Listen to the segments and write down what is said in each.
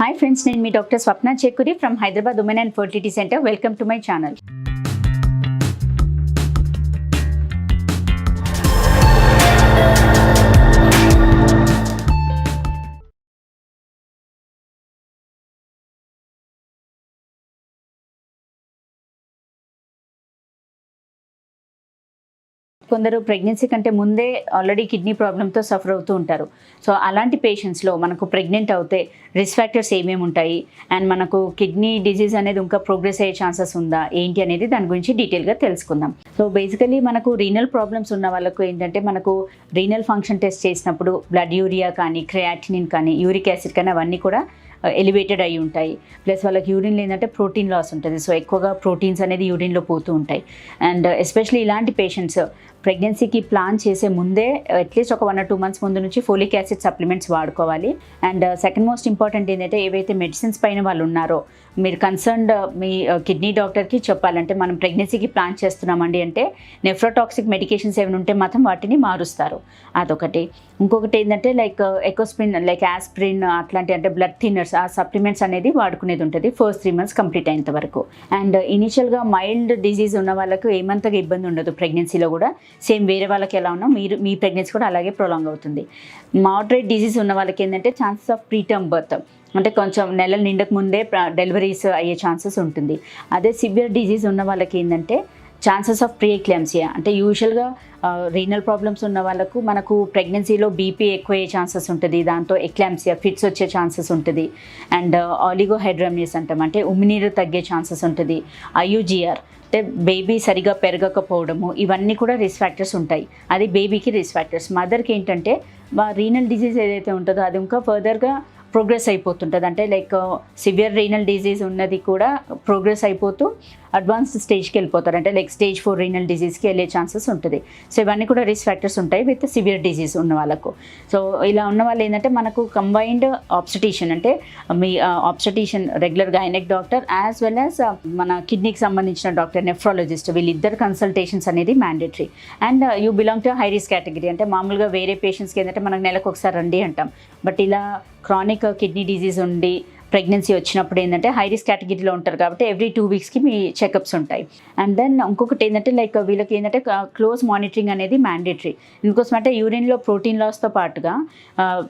Hi friends, నేను మీ doctor Swapna Chekkuri from Hyderabad women and fertility centre. Welcome to my channel. కొందరు pregnancy కంటే ముందే ఆల్రెడీ కిడ్నీ ప్రాబ్లంతో సఫర్ అవుతూ ఉంటారు. సో అలాంటి పేషెంట్స్లో మనకు ప్రెగ్నెంట్ అవుతే రిస్క్ ఫ్యాక్టర్స్ ఏమేమి ఉంటాయి అండ్ మనకు కిడ్నీ డిజీజ్ అనేది ఇంకా ప్రోగ్రెస్ అయ్యే ఛాన్సెస్ ఉందా ఏంటి అనేది దాని గురించి డీటెయిల్గా తెలుసుకుందాం. సో బేసికలీ మనకు రీనల్ ప్రాబ్లమ్స్ ఉన్న వాళ్ళకు ఏంటంటే మనకు రీనల్ ఫంక్షన్ టెస్ట్ చేసినప్పుడు బ్లడ్ యూరియా కానీ క్రియాటినిన్ కానీ యూరిక్ యాసిడ్ కానీ అవన్నీ కూడా ఎలివేటెడ్ అయి ఉంటాయి. ప్లస్ వాళ్ళకి యూరిన్లో ఏంటంటే ప్రోటీన్ లాస్ ఉంటుంది. సో ఎక్కువగా ప్రోటీన్స్ అనేది యూరిన్లో పోతూ ఉంటాయి. అండ్ ఎస్పెషలీ ఇలాంటి పేషెంట్స్ ప్రెగ్నెన్సీకి ప్లాన్ చేసే ముందే అట్లీస్ట్ ఒక 1 or 2 months ముందు నుంచి ఫోలిక్ యాసిడ్ సప్లిమెంట్స్ వాడుకోవాలి. అండ్ సెకండ్ మోస్ట్ ఇంపార్టెంట్ ఏంటంటే ఏవైతే మెడిసిన్స్ పైన వాళ్ళు ఉన్నారో మీరు కన్సర్న్డ్ మీ కిడ్నీ డాక్టర్కి చెప్పాలంటే మనం ప్రెగ్నెన్సీకి ప్లాన్ చేస్తున్నామండి అంటే నెఫ్రోటాక్సిక్ మెడికేషన్స్ ఏమైనా ఉంటే మాత్రం వాటిని మారుస్తారు. అదొకటి. ఇంకొకటి ఏంటంటే లైక్ ఎకోస్ప్రిన్ లైక్ యాస్ప్రిన్ అట్లాంటి అంటే బ్లడ్ థిన్నర్స్ ఆ సప్లిమెంట్స్ అనేది వాడుకునేది ఉంటుంది ఫస్ట్ 3 months కంప్లీట్ అయ్యేంత వరకు. అండ్ ఇనిషియల్గా మైల్డ్ డిజీజ్ ఉన్న వాళ్ళకు ఏమంతగా ఇబ్బంది ఉండదు ప్రెగ్నెన్సీలో కూడా. సేమ్ వేరే వాళ్ళకి ఎలా ఉన్నా మీ ప్రెగ్నెన్సీ కూడా అలాగే ప్రొలాంగ్ అవుతుంది. మోడరేట్ డిజీజ్ ఉన్న వాళ్ళకి ఏంటంటే ఛాన్సెస్ ఆఫ్ ప్రీటర్మ్ బర్త్ అంటే కొంచెం నెలలు నిండక ముందే డెలివరీస్ అయ్యే ఛాన్సెస్ ఉంటుంది. అదే సివియర్ డిజీజ్ ఉన్న వాళ్ళకి ఏంటంటే ఛాన్సెస్ ఆఫ్ ప్రీ ఎక్లాంప్సియా అంటే యూజువల్గా రీనల్ ప్రాబ్లమ్స్ ఉన్న వాళ్ళకు మనకు ప్రెగ్నెన్సీలో బీపీ ఎక్కువ అయ్యే ఛాన్సెస్ ఉంటుంది. దాంతో ఎక్లాంప్సియా ఫిట్స్ వచ్చే ఛాన్సెస్ ఉంటుంది. అండ్ ఆలిగోహైడ్రమియస్ అంటాం అంటే ఉమ్మినీరు తగ్గే ఛాన్సెస్ ఉంటుంది. ఐయుజిఆర్ అంటే బేబీ సరిగా పెరగకపోవడము ఇవన్నీ కూడా రిస్క్ ఫ్యాక్టర్స్ ఉంటాయి. అది బేబీకి రిస్క్ ఫ్యాక్టర్స్. మదర్కి ఏంటంటే రీనల్ డిజీజ్ ఏదైతే ఉంటుందో అది ఇంకా ఫర్దర్గా ప్రోగ్రెస్ అయిపోతుంటుంది. అంటే లైక్ సివియర్ రీనల్ డిజీజ్ ఉన్నది కూడా ప్రోగ్రెస్ అయిపోతూ అడ్వాన్స్డ్ స్టేజ్కి వెళ్ళిపోతారు. అంటే లైక్ స్టేజ్ 4 రీనల్ డిజీజ్కి వెళ్ళే ఛాన్సెస్ ఉంటుంది. సో ఇవన్నీ కూడా రిస్క్ ఫ్యాక్టర్స్ ఉంటాయి విత్ సివియర్ డిజీజ్ ఉన్న వాళ్ళకు. సో ఇలా ఉన్న వాళ్ళు ఏంటంటే మనకు కంబైన్డ్ ఆబ్స్టెటిషియన్ అంటే మీ obstetrician regular gynec doctor as well as మన కిడ్నీకి సంబంధించిన డాక్టర్ నెఫ్రాలజిస్ట్ వీళ్ళిద్దరు కన్సల్టేషన్స్ అనేది mandatory. And you belong to high risk category అంటే మామూలుగా వేరే పేషెంట్స్కి ఏంటంటే మనకు నెలకు ఒకసారి రండి అంటాం. బట్ ఇలా క్రానిక్ కిడ్నీ డిజీజ్ ఉండి ప్రెగ్నెన్సీ వచ్చినప్పుడు ఏంటంటే హై రిస్క్ కేటగిరీలో ఉంటారు కాబట్టి ఎవ్రీ 2 weeksకి మీ చెకప్స్ ఉంటాయి. అండ్ దెన్ ఇంకొకటి ఏంటంటే లైక్ వీళ్ళకి ఏంటంటే క్లోజ్ మానిటరింగ్ అనేది మ్యాండేటరీ. ఇందుకోసం అంటే యూరిన్లో ప్రోటీన్ లాస్తో పాటుగా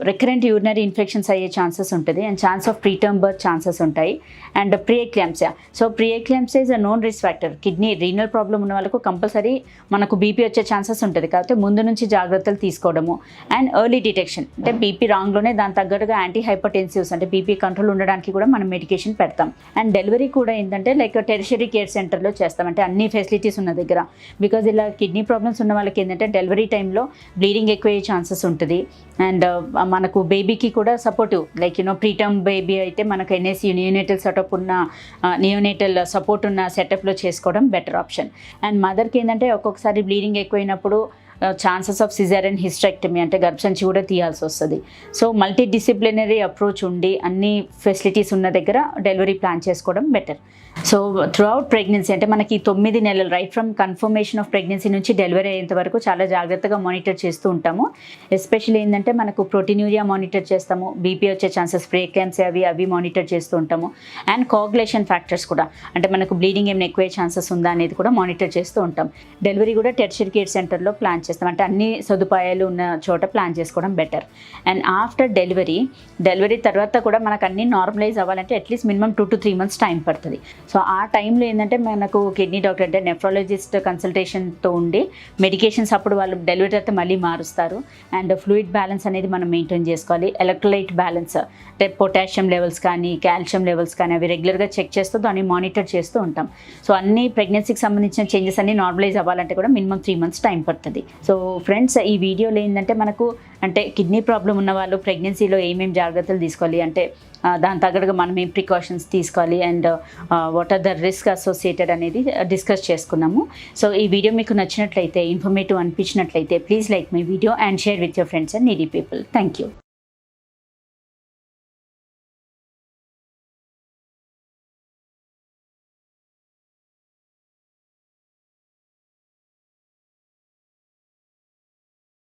రికరెంట్ యూరినరీ ఇన్ఫెక్షన్స్ అయ్యే ఛాన్సెస్ ఉంటుంది. And chance of preterm birth chances ఉంటాయి. And pre eclampsia so pre eclampsia is a known risk factor. Kidney renal problem ఉన్న వాళ్ళకు కంపల్సరీ మనకు బీపీ వచ్చే ఛాన్సెస్ ఉంటుంది. కాబట్టి ముందు నుంచి జాగ్రత్తలు తీసుకోవడము. అండ్ ఎర్లీ డిటెక్షన్ అంటే బీపీ రాంగ్లోనే దాని తగ్గట్టుగా యాంటీ హైపర్టెన్సివ్స్ అంటే బీపీ కంట్రోల్ ఉండడానికి కూడా మనం మెడికేషన్ పెడతాం. అండ్ డెలివరీ కూడా ఏంటంటే లైక్ టెరిషరీ కేర్ సెంటర్లో చేస్తాం అంటే అన్ని ఫెసిలిటీస్ ఉన్న దగ్గర. బికాజ్ ఇలా కిడ్నీ ప్రాబ్లమ్స్ ఉన్న వాళ్ళకి ఏంటంటే డెలివరీ టైంలో బ్లీడింగ్ ఎక్కువ అయ్యే ఛాన్సెస్ ఉంటుంది. అండ్ మనకు బేబీకి కూడా సపోర్టివ్ లైక్ ప్రీటర్మ్ బేబీ అయితే మనకు ఎన్ఎస్సి నియోనేటల్ సెటప్ ఉన్న నియోనేటల్ సపోర్ట్ ఉన్న సెటప్లో చేసుకోవడం బెటర్ ఆప్షన్. అండ్ మదర్కి ఏంటంటే ఒక్కొక్కసారి బ్లీడింగ్ ఎక్కువైనప్పుడు ఛాన్సెస్ ఆఫ్ సిజేరియన్ హిస్టెక్టమీ అంటే గర్భసంచి కూడా తీయాల్సి వస్తుంది. సో మల్టీ డిసిప్లినరీ అప్రోచ్ ఉండి అన్ని ఫెసిలిటీస్ ఉన్న దగ్గర డెలివరీ ప్లాన్ చేసుకోవడం బెటర్. సో త్రూఅవుట్ ప్రెగ్నెన్సీ అంటే మనకి 9 నెలలు right from confirmation of pregnancy నుంచి డెలివరీ అయ్యేంత వరకు చాలా జాగ్రత్తగా మానిటర్ చేస్తూ ఉంటాము. ఎస్పెషల్లీ ఏంటంటే మనకు ప్రోటీన్యూరియా మానిటర్ చేస్తాము, బీపీ వచ్చే ఛాన్సెస్ ప్రీ ఎక్లాంప్సియా అవి మానిటర్ చేస్తూ ఉంటాము. అండ్ కోగులేషన్ ఫ్యాక్టర్స్ కూడా అంటే మనకు బ్లీడింగ్ ఏమైనా ఎక్కువ ఛాన్సెస్ ఉందా అనేది కూడా మానిటర్ చేస్తూ ఉంటాం. డెలివరీ కూడా టెరిషరీ కేర్ సెంటర్లో ప్లాన్ చేస్తాం అంటే అన్ని సదుపాయాలు ఉన్న చోట ప్లాన్ చేసుకోవడం బెటర్. అండ్ ఆఫ్టర్ డెలివరీ తర్వాత కూడా మనకు అన్ని నార్మలైజ్ అవ్వాలంటే at least minimum 2 to 3 months time పడుతుంది. సో ఆ టైంలో ఏంటంటే మనకు కిడ్నీ డాక్టర్ అంటే నెఫ్రాలజిస్ట్ కన్సల్టేషన్తో ఉండి మెడికేషన్స్ అప్పుడు వాళ్ళు డెలివరీ తర్వాత మళ్ళీ మారుస్తారు. అండ్ ఫ్లూయిడ్ బ్యాలెన్స్ అనేది మనం మెయింటైన్ చేసుకోవాలి. ఎలక్ట్రోలైట్ బ్యాలెన్స్ అంటే పొటాషియం లెవెల్స్ కానీ కాల్షియం లెవెల్స్ కానీ అవి రెగ్యులర్గా చెక్ చేస్తూ దాన్ని మానిటర్ చేస్తూ ఉంటాం. సో అన్ని ప్రెగ్నెన్సీకి సంబంధించిన చేంజెస్ అన్ని నార్మలైజ్ అవ్వాలంటే కూడా మినిమం 3 months టైం పడుతుంది. సో ఫ్రెండ్స్ ఈ వీడియోలో ఏంటంటే మనకు అంటే కిడ్నీ ప్రాబ్లం ఉన్న వాళ్ళు ప్రెగ్నెన్సీలో ఏమేమి జాగ్రత్తలు తీసుకోవాలి అంటే దాని తగ్గట్టుగా మనం ఏం ప్రికాషన్స్ తీసుకోవాలి and what are the risk associated అనేది డిస్కస్ చేసుకున్నాము. సో ఈ వీడియో మీకు నచ్చినట్లయితే ఇన్ఫర్మేటివ్ అనిపించినట్లయితే please like my video and share with your friends and needy people. Thank you.